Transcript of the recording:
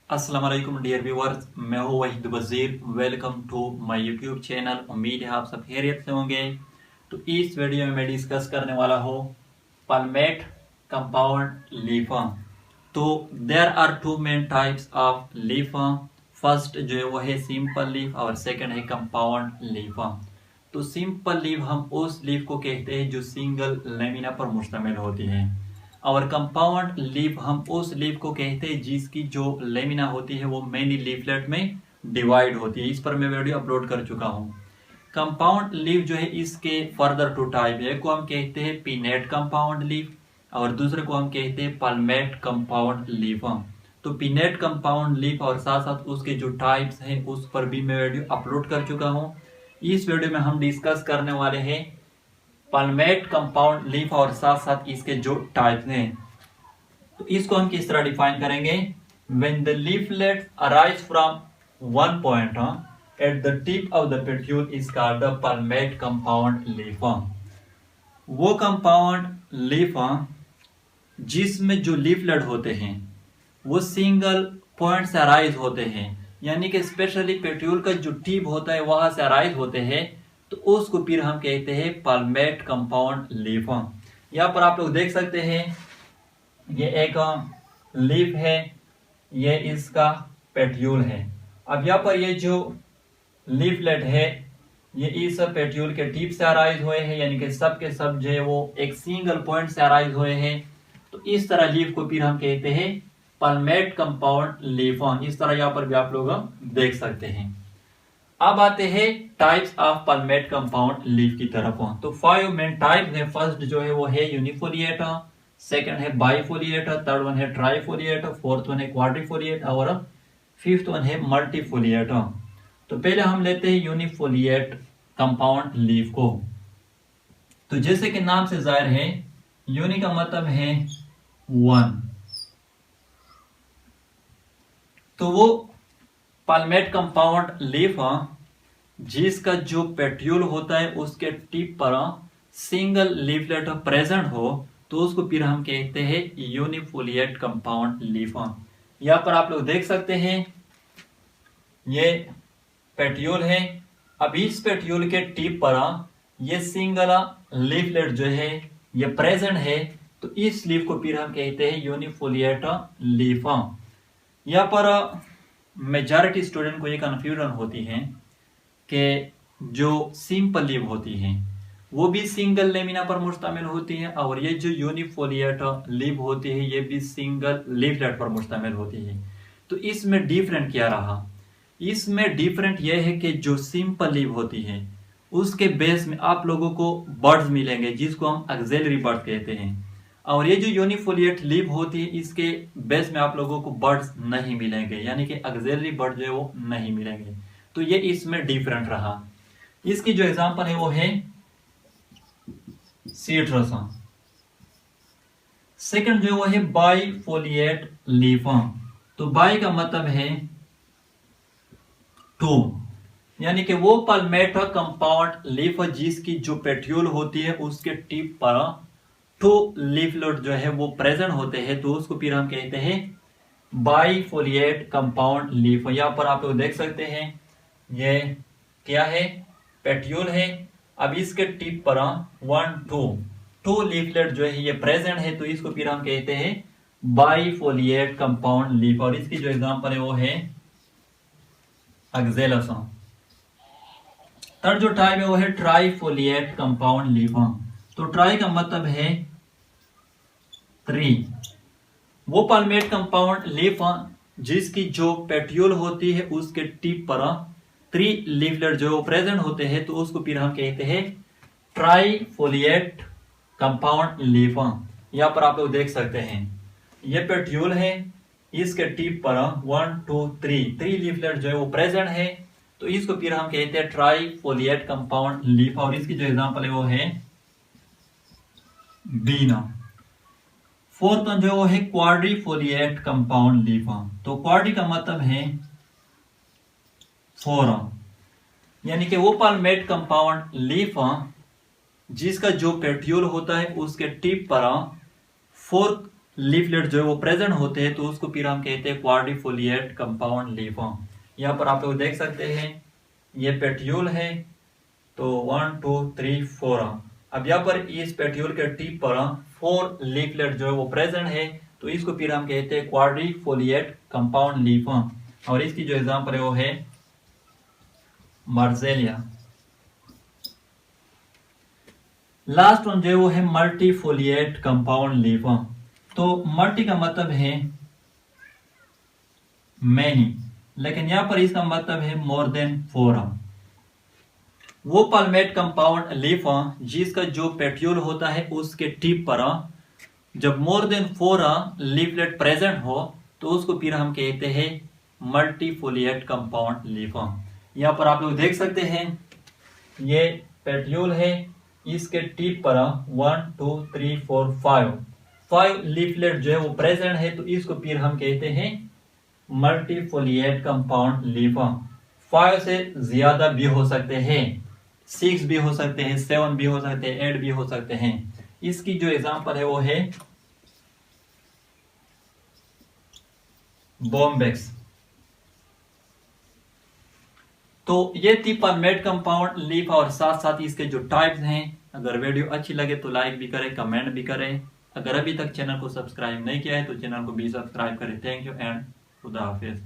अस्सलाम वालेकुम dear viewers, मैं हूं Waheed Wazir. Welcome to my YouTube channel. उम्मीद है आप सब खैरियत से होंगे। तो इस वीडियो में मैं डिस्कस करने वाला हूं पलमेट कंपाउंड लीफा। तो there are two main types of leaf. First जो है वो है सिंपल लीफ और सेकंड है कंपाउंड लीफा। तो सिंपल लीफ हम उस लीफ को कहते हैं जो सिंगल लेमिना पर मुश्तमिल होती है, और कंपाउंड लीफ हम उस लीफ को कहते हैं जिसकी जो लेमिना होती है वो मेनी लीफलेट में डिवाइड होती है। इस पर मैं वीडियो अपलोड कर चुका हूँ। कंपाउंड लीफ जो है इसके फर्दर टू टाइप है। एक को हम कहते हैं पिनेट कंपाउंड लीफ और दूसरे को हम कहते हैं पल्मेट कंपाउंड लीफ। तो पिनेट कंपाउंड लीफ और साथ साथ उसके जो टाइप्स हैं उस पर भी मैं वीडियो अपलोड कर चुका हूँ। इस वीडियो में हम डिस्कस करने वाले हैं पल्मेट कंपाउंड लीफ और साथ साथ इसके जो टाइप्स हैं। तो इसको हम किस तरह डिफाइन करेंगे। When the leaflets arise from one point at the tip of the petiole is called the palmate compound leaf. वो कंपाउंड लीफ जिसमें जो लीफलेट होते हैं वो सिंगल पॉइंट से अराइज होते हैं, यानी कि स्पेशली पेट्यूल का जो टिप होता है वहां से अराइज होते हैं, तो उसको फिर हम कहते हैं पल्मेट कंपाउंड लीफ। यहाँ पर आप लोग देख सकते हैं ये एक लीफ है, ये इसका पेट्यूल है। अब यहाँ पर ये जो लीफलेट है ये इस पेट्यूल के टिप से अराइज हुए हैं, यानी कि सब के सब जो है वो एक सिंगल पॉइंट से अराइज हुए हैं। तो इस तरह लीफ को फिर हम कहते हैं पल्मेट कंपाउंड लीफ। इस तरह यहाँ पर भी आप लोग देख सकते हैं। अब आते हैं टाइप्स ऑफ पल्मेट कंपाउंड लीफ की तरफ। तो 5 मेन टाइप्स हैं। फर्स्ट जो है वो है यूनिफोलिएट, सेकंड है बाइफोलिएट, थर्ड वन है ट्राइफोलिएट, फोर्थ वन है क्वाड्रिफोलिएट और फिफ्थ वन है मल्टीफोलिएट। तो पहले हम लेते हैं यूनिफोलिएट कंपाउंड लीफ को। तो जैसे कि नाम से जाहिर है यूनि का मतलब है वन, तो वो पल्मेट कंपाउंड लीफ जिसका जो पेट्यूल होता है उसके टिप पर सिंगल लीफलेट प्रेजेंट हो तो उसको फिर हम कहते हैं यूनिफोलिएट कंपाउंड लीफ। यहाँ पर आप लोग देख सकते हैं ये पेट्यूल है। अब इस पेट्यूल के टिप पर ये सिंगल लीफलेट जो है ये प्रेजेंट है, तो इस लीफ को फिर हम कहते हैं यूनिफोलिएट लीफ। यहाँ पर मेजॉरिटी स्टूडेंट को ये कंफ्यूजन होती है कि जो सिंपल लीफ होती है वो भी सिंगल लेमिना पर मुश्तमिल होती है, और ये जो यूनिफोलिएट लीफ होती है ये भी सिंगल लीफलेट पर मुश्तमिल होती है। तो इसमें डिफरेंट क्या रहा। इसमें डिफरेंट यह है कि जो सिंपल लीफ होती है उसके बेस में आप लोगों को बर्ड्स मिलेंगे जिसको हम एक्सेलरी बर्ड्स कहते हैं, और ये जो यूनिफोलिएट लीफ होती है इसके बेस में आप लोगों को बर्ड्स नहीं मिलेंगे, यानी कि एक्सेलरी बर्ड जो है वो नहीं मिलेंगे। तो ये इसमें डिफरेंट रहा। इसकी जो एग्जांपल है वो है सीट्रस। सेकंड जो वो है बाइफोलिएट लीफ। तो बाई का मतलब है टू, यानी कि वो पल्मेट कंपाउंड लीफ जिसकी जो पेट्यूल होती है उसके टिप पर टू लीफलेट जो है वो प्रेजेंट होते हैं, तो उसको फिर हम कहते हैं बाइफोलिएट कंपाउंड लीफ। यहाँ पर आप लोग देख सकते हैं ये क्या है, पेट्यूल है। अब इसके टिप पर टू लीफलेट जो है ये प्रेजेंट है, तो इसको फिर हम कहते हैं बाइफोलिएट कंपाउंड लीफ। और इसकी जो एग्जांपल है वो है एक्सेलस। थर्ड जो टाइप है वो है ट्राइफोलिएट कंपाउंड लीफ। तो ट्राई का मतलब है थ्री। वो पल्मेट कंपाउंड लीफ जिसकी जो पेट्यूल होती है उसके टिप पर थ्री लीफलेट जो प्रेजेंट होते हैं, तो उसको फिर हम कहते हैं ट्राइफोलिएट कंपाउंड लीफ। यहाँ पर आप लोग देख सकते हैं ये पेट्यूल है, इसके टिप पर 1 2 3 लीफलेट जो है वो प्रेजेंट है, तो इसको फिर हम कहते हैं ट्राइफोलिएट कंपाउंड लीफ। और इसकी जो एग्जांपल है वो है बीना। फोर्थ वन जो वो है क्वाड्रिफोलिएट कंपाउंड लीफ। तो क्वाड्री का मतलब है 4, यानी कि वो पल्मेट कंपाउंड लीफ जिसका जो पेट्यूल होता है उसके टिप पर 4 लीफलेट जो है वो प्रेजेंट होते हैं तो उसको फिर हम कहते हैं क्वाड्रिफोलिएट कंपाउंड लीफ। यहाँ पर आप लोग देख सकते हैं ये पेट्यूल है, तो 1 2 3 4। अब यहाँ पर इस पेट्यूल के टिप पर 4 लीफलेट जो है वो प्रेजेंट है, तो इसको फिर हम कहते हैं क्वाड्रिफोलिएट कंपाउंड लीफ। और इसकी जो एग्जांपल है वो है मार्जेलिया। लास्ट वन जो है वो है मल्टीफोलिएट कंपाउंड लीफ। तो मल्टी का मतलब है मैनी, लेकिन यहां पर इसका मतलब है मोर देन 4। वो पाल्मेट कंपाउंड लीफ जिसका जो पेट्यूल होता है उसके टिप पर जब मोर देन 4 लीफलेट प्रेजेंट हो तो उसको फिर हम कहते हैं मल्टीफोलिएट कंपाउंड लीफ। यहाँ पर आप लोग देख सकते हैं ये पेट्यूल है, इसके टिप पर 1 2 3 4 5 लीफलेट जो है वो प्रेजेंट है, तो इसको फिर हम कहते हैं मल्टीफोलिएट कंपाउंड लीफ। 5 से ज्यादा भी हो सकते हैं, 6 भी हो सकते हैं, 7 भी हो सकते हैं, 8 भी हो सकते हैं। इसकी जो एग्जांपल है वो है बॉम्बेक्स। तो ये थी पाल्मेट कंपाउंड लीफ और साथ साथ इसके जो टाइप्स हैं। अगर वीडियो अच्छी लगे तो लाइक भी करें, कमेंट भी करें। अगर अभी तक चैनल को सब्सक्राइब नहीं किया है तो चैनल को भी सब्सक्राइब करें। थैंक यू एंड खुदा हाफिज।